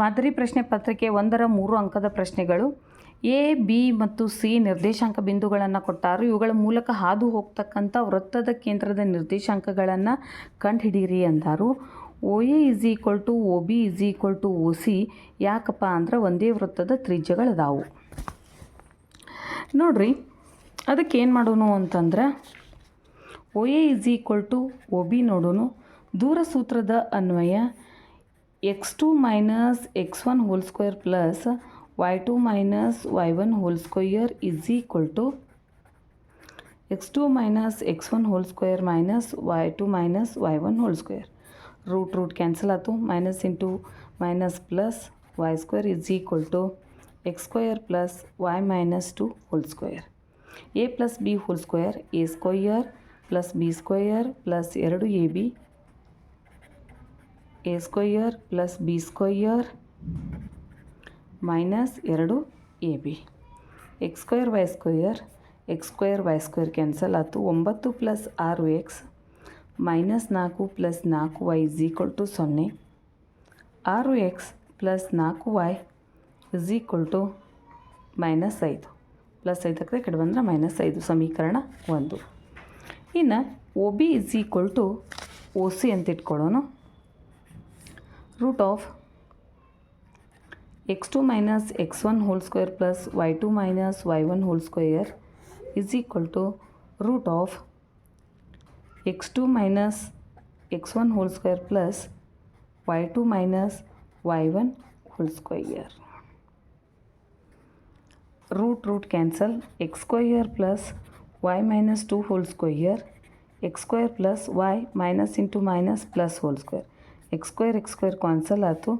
ಮಾದರಿ ಪ್ರಶ್ನೆ ಪತ್ರಿಕೆ 1ರ 3 ಅಂಕದ ಪ್ರಶ್ನೆಗಳು. ಎ, ಬಿ ಮತ್ತು ಸಿ ನಿರ್ದೇಶಾಂಕ ಬಿಂದುಗಳನ್ನು ಕೊಟ್ಟಾರು. ಇವುಗಳ ಮೂಲಕ ಹಾದು ಹೋಗ್ತಕ್ಕಂಥ ವೃತ್ತದ ಕೇಂದ್ರದ ನಿರ್ದೇಶಾಂಕಗಳನ್ನು ಕಂಡುಹಿಡೀರಿ ಅಂದಾರು. O A is equal to O B is equal to O C. ಯಾಕಪ್ಪ ಅಂದ್ರೆ ಒಂದೇ ವೃತ್ತದ ತ್ರಿಜ್ಯಗಳದಾವು. ನೋಡ್ರಿ, ಅದಕ್ಕೆ ಏನು ಮಾಡೋಣ ಅಂತಂದ್ರೆ O A is equal to O B ನೋಡೋಣ. ದೂರ ಸೂತ್ರದ ಅನ್ವಯ x2 minus x1 whole square plus y2 minus y1 whole square is equal to x2 minus x1 whole square minus y2 minus y1 whole square. Root cancel ಆಯಿತು. Minus into minus plus y square is equal to x square plus y minus 2 whole square. a plus B whole square a square plus B square plus 2ab a square plus B square minus 2ab. X square Y square cancel ಆಯಿತು. 9 plus 6x minus 4 plus 4y is equal to 0. 6x plus 4y is equal to minus 5. Plus 5 ಈ ಕಡೆ ಬಂದರೆ minus 5. ಸಮೀಕರಣ 1. ಇನ್ನು O B is equal to O C ಅಂತ ಇಟ್ಕೊಳ್ಳೋಣ. Root of x2 minus x1 whole square plus y2 minus y1 whole square is equal to root of x2 minus x1 whole square plus y2 minus y1 whole square. Root cancel. x square plus y minus 2 whole square x square plus y minus into minus plus whole square. X square cancel ಆಯಿತು.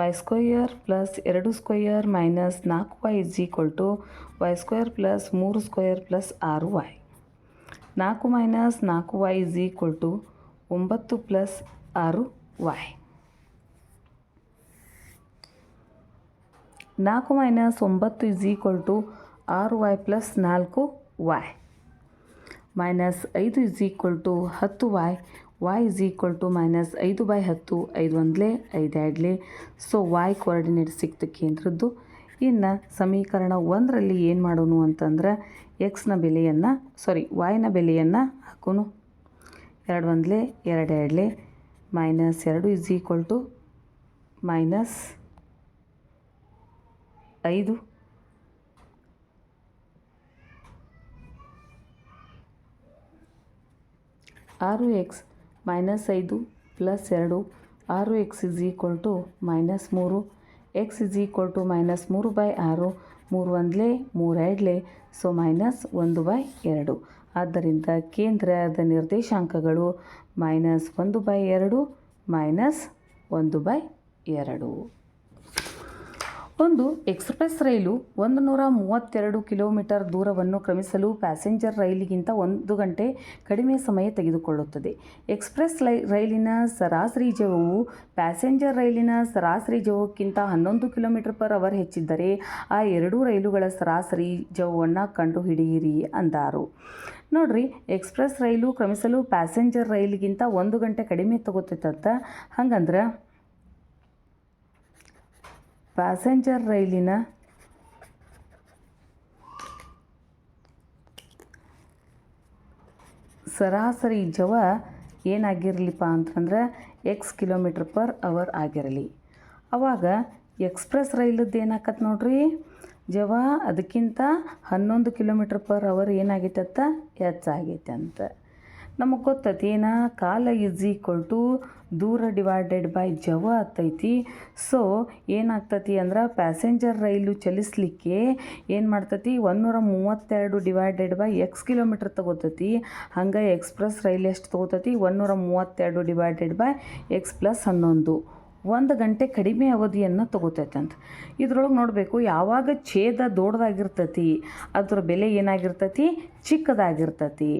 y square plus 2 square minus 4y is equal to y square plus 3 square plus 6y. 4 minus 4y is equal to 9 plus 6y. 4 minus 9 is equal to 6y plus 4y minus 5 is equal to 10y. y is equal to minus 5/10. 5 ಒಂದಲೇ 5 ಎರಡಲೇ. So y coordinate ಸಿಕ್ತು ಕೇಂದ್ರದ್ದು. ಇನ್ನು ಸಮೀಕರಣ 1ರಲ್ಲಿ ಏನು ಮಾಡೋಣ ಅಂತಂದ್ರೆ y ನ ಬೆಲೆಯನ್ನು ಹಾಕೋಣ. 2 ಒಂದಲೇ 2 ಎರಡಲೇ minus 2 is equal to minus 5. x minus 5 plus 2 6x is equal to minus 3. x is equal to minus 3/6. 3 ಒಂದಲೇ 3 ಎರಡಲೇ. So minus 1/2. ಆದ್ದರಿಂದ ಕೇಂದ್ರದ ನಿರ್ದೇಶಾಂಕಗಳು ಮೈನಸ್ 1/2 ಮೈನಸ್ 1/2. ಒಂದು ಎಕ್ಸ್ಪ್ರೆಸ್ ರೈಲು 132 ಕಿಲೋಮೀಟರ್ ದೂರವನ್ನು ಕ್ರಮಿಸಲು ಪ್ಯಾಸೆಂಜರ್ ರೈಲಿಗಿಂತ 1 ಗಂಟೆ ಕಡಿಮೆ ಸಮಯ ತೆಗೆದುಕೊಳ್ಳುತ್ತದೆ. ಎಕ್ಸ್ಪ್ರೆಸ್ ರೈಲಿನ ಸರಾಸರಿ ವೇಗವು ಪ್ಯಾಸೆಂಜರ್ ರೈಲಿನ ಸರಾಸರಿ ವೇಗಕ್ಕಿಂತ 11 km/h ಹೆಚ್ಚಿದ್ದರೆ ಆ ಎರಡೂ ರೈಲುಗಳ ಸರಾಸರಿ ವೇಗವನ್ನು ಕಂಡುಹಿಡಿಯಿರಿ ಅಂದಾರು. ನೋಡ್ರಿ, ಎಕ್ಸ್ಪ್ರೆಸ್ ರೈಲು ಕ್ರಮಿಸಲು ಪ್ಯಾಸೆಂಜರ್ ರೈಲಿಗಿಂತ 1 ಗಂಟೆ ಕಡಿಮೆ ತಗೋತೈತಂತ. ಹಂಗಂದ್ರೆ ಪ್ಯಾಸೆಂಜರ್ ರೈಲಿನ ಸರಾಸರಿ ಜವ ಏನಾಗಿರಲಿಪ್ಪ ಅಂತಂದ್ರೆ x km/h ಆಗಿರಲಿ. ಆವಾಗ ಎಕ್ಸ್ಪ್ರೆಸ್ ರೈಲದ್ದು ಏನಾಕತ್ತೆ ನೋಡ್ರಿ, ಜವ ಅದಕ್ಕಿಂತ 11 km/h ಏನಾಗೈತತ್ತ ಹೆಚ್ಚಾಗೈತೆ ಅಂತ. ನಮಗೆ ಗೊತ್ತೈತಿ ಏನ, ಕಾಲ ಇಸ್ ಈಕ್ವಲ್ ಟು ದೂರ ಡಿವೈಡೆಡ್ ಬೈ ಜವ ಆಗ್ತೈತಿ. ಸೊ ಏನಾಗ್ತತಿ ಅಂದ್ರೆ ಪ್ಯಾಸೆಂಜರ್ ರೈಲು ಚಲಿಸಲಿಕ್ಕೆ ಏನು ಮಾಡ್ತತಿ, 132 ಡಿವೈಡೆಡ್ ಬೈ x km ತಗೋತತಿ. ಹಂಗೆ ಎಕ್ಸ್ಪ್ರೆಸ್ ರೈಲ್ ಎಷ್ಟು ತಗೋತತಿ, 132 ಡಿವೈಡೆಡ್ ಬೈ x + 11. 1 ಗಂಟೆ ಕಡಿಮೆ ಅವಧಿಯನ್ನು ತಗೋತೈತೆ ಅಂತ. ಇದ್ರೊಳಗೆ ನೋಡಬೇಕು, ಯಾವಾಗ ಛೇದ ದೊಡ್ಡದಾಗಿರ್ತತಿ ಅದ್ರ ಬೆಲೆ ಏನಾಗಿರ್ತತಿ, ಚಿಕ್ಕದಾಗಿರ್ತತಿ.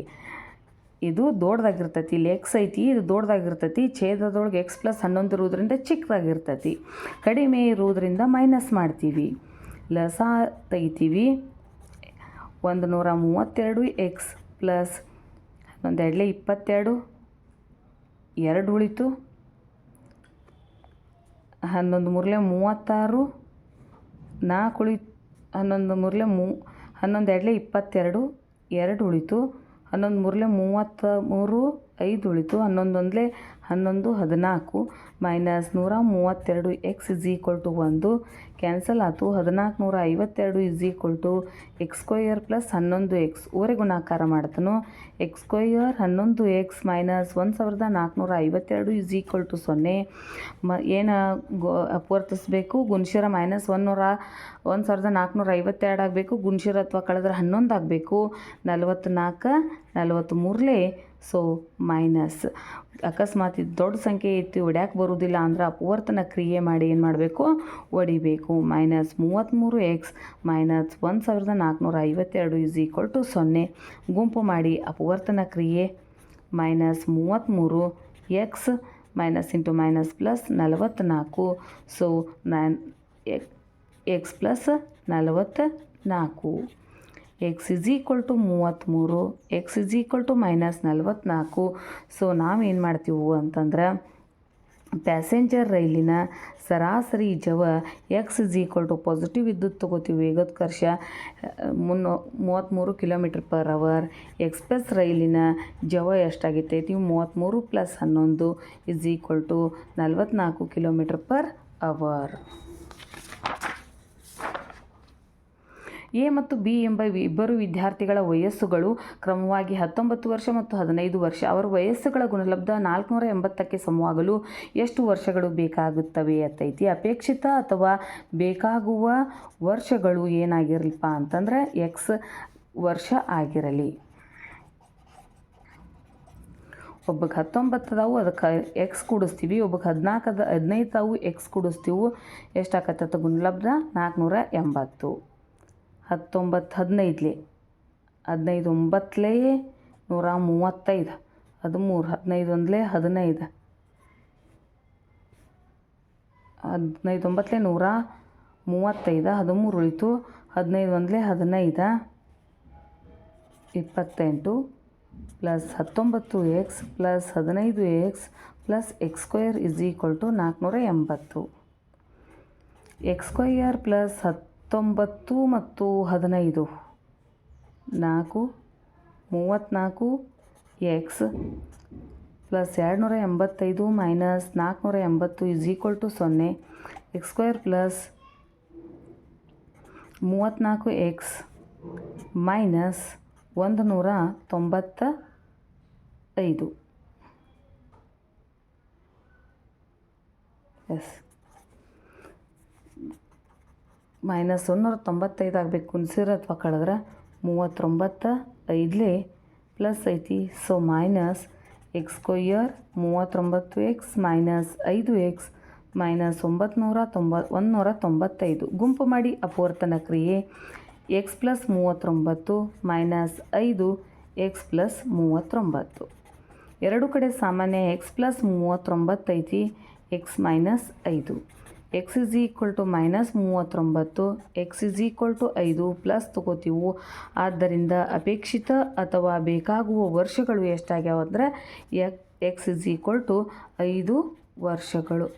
ಇದು ದೊಡ್ಡದಾಗಿರ್ತತಿ, ಇಲ್ಲಿ x ಐತಿ, ಇದು ದೊಡ್ಡದಾಗಿರ್ತತಿ. ಛೇದದೊಳಗೆ x + 11 ಇರೋದ್ರಿಂದ ಚಿಕ್ಕದಾಗಿರ್ತತಿ. ಕಡಿಮೆ ಇರೋದ್ರಿಂದ ಮೈನಸ್ ಮಾಡ್ತೀವಿ, ಲಸ ತೆಗಿತೀವಿ. 132x ಪ್ಲಸ್ 1 22, 2 ಉಳಿತು 11 ಮೂರಲೆ 36, 4 ಉಳಿ 11 ಮೂರಲೆ 11 ಎರಡಲೆ 22, 2 ಉಳಿತು. 11 ಮೂರಲೆ 33, 5 ಉಳಿತು. 11 ಒಂದಲೆ 11, 14 minus 132 x is equal to 1 cancel ಆಯಿತು. 1452 is equal to x square plus 11x ಓರೆ ಗುಣಾಕಾರ ಮಾಡ್ತಾನು. X square 11x minus 1452 is equal to 0. ಏನು ಅಪವರ್ತಿಸ್ಬೇಕು? ಗುಣಶಿರ ಮೈನಸ್ 1452 ಆಗಬೇಕು. ಗುಣಶಿರ ಅಥವಾ ಕಳೆದ್ರೆ 11 ಆಗಬೇಕು. 44 43 ಸೊ ಮೈನಸ್. ಅಕಸ್ಮಾತ್ ಇದು ದೊಡ್ಡ ಸಂಖ್ಯೆ ಇತ್ತು ಹೊಡ್ಯಾಕೆ ಬರೋದಿಲ್ಲ ಅಂದ್ರೆ ಅಪವರ್ತನ ಕ್ರಿಯೆ ಮಾಡಿ ಏನು ಮಾಡಬೇಕು? ಹೊಡಿಬೇಕು. Minus 33x minus 1452 is equal to 0. ಗುಂಪು ಮಾಡಿ ಅಪವರ್ತನ ಕ್ರಿಯೆ minus 33x minus into minus plus 44 so x plus 44 x is equal to 33, x is equal to minus 44. So ನಾವೇನು ಮಾಡ್ತೀವಿ ಅಂತಂದ್ರೆ ಪ್ಯಾಸೆಂಜರ್ ರೈಲಿನ ಸರಾಸರಿ ಜವ x is equal to positive ಇದ್ದದ್ದು ತೊಗೋತೀವಿ. ವೇಗೋತ್ಕರ್ಷ 33 km/h. ಎಕ್ಸ್ಪ್ರೆಸ್ ರೈಲಿನ ಜವ ಎಷ್ಟಾಗೈತಿ? 33 plus 11 is equal to 44 km/h. ಎ ಮತ್ತು ಬಿ ಎಂಬ ಇಬ್ಬರು ವಿದ್ಯಾರ್ಥಿಗಳ ವಯಸ್ಸುಗಳು ಕ್ರಮವಾಗಿ 19 ವರ್ಷ ಮತ್ತು 15 ವರ್ಷ. ಅವರ ವಯಸ್ಸುಗಳ ಗುಣಲಬ್ಧ 480ಕ್ಕೆ ಸಮವಾಗಲು ಎಷ್ಟು ವರ್ಷಗಳು ಬೇಕಾಗುತ್ತವೆ ಅಂತೈತಿ. ಅಪೇಕ್ಷಿತ ಅಥವಾ ಬೇಕಾಗುವ ವರ್ಷಗಳು ಏನಾಗಿರಲಿಪ್ಪ ಅಂತಂದ್ರೆ ಎಕ್ಸ್ ವರ್ಷ ಆಗಿರಲಿ. ಒಬ್ಬಗೆ 19 ಅದಾವು, ಅದಕ್ಕೆ ಎಕ್ಸ್ ಕೂಡಿಸ್ತೀವಿ. ಒಬ್ಬಗೆ 15 ಅದಾವು, ಎಕ್ಸ್ ಕೂಡಿಸ್ತೀವಿ. ಎಷ್ಟಾಗತ್ತೆ ಗುಣಲಬ್ಧ? 480. 19 15 15 9 135 13 15 ಒಂದಲೇ 15 15 9 135 13 ಉಳಿತು. 15 ಒಂದಲೇ 15 28 plus 19x plus 15x plus X square is equal to 480. X square plus 19 ಮತ್ತು 15 4 34 X plus 285 minus 480 is equal to 0. X square plus 34x minus 195 is minus 195 ಆಗಬೇಕು. ಗುಣಿಸಿರ ಅಥವಾ ಕಳೆದ್ರೆ 39 5 ಪ್ಲಸ್ ಐತಿ. So minus X square 39x minus 5x minus 195. ಗುಂಪು ಮಾಡಿ ಅಪವರ್ತನ ಕ್ರಿಯೆ X plus 39 minus 5 X plus 39. ಎರಡು ಕಡೆ ಸಾಮಾನ್ಯ ಎಕ್ಸ್ ಪ್ಲಸ್ 39 ಐತಿ. X minus 5. X is equal to minus 39, X is equal to 5 plus ತೊಗೋತೀವಿ. ಆದ್ದರಿಂದ ಅಪೇಕ್ಷಿತ ಅಥವಾ ಬೇಕಾಗುವ ವರ್ಷಗಳು ಎಷ್ಟಾಗ್ಯಾವ ಅಂದರೆ ಎಕ್ಸ್ ಇಸ್ ಈಕ್ವಲ್ ಟು 5 ವರ್ಷಗಳು.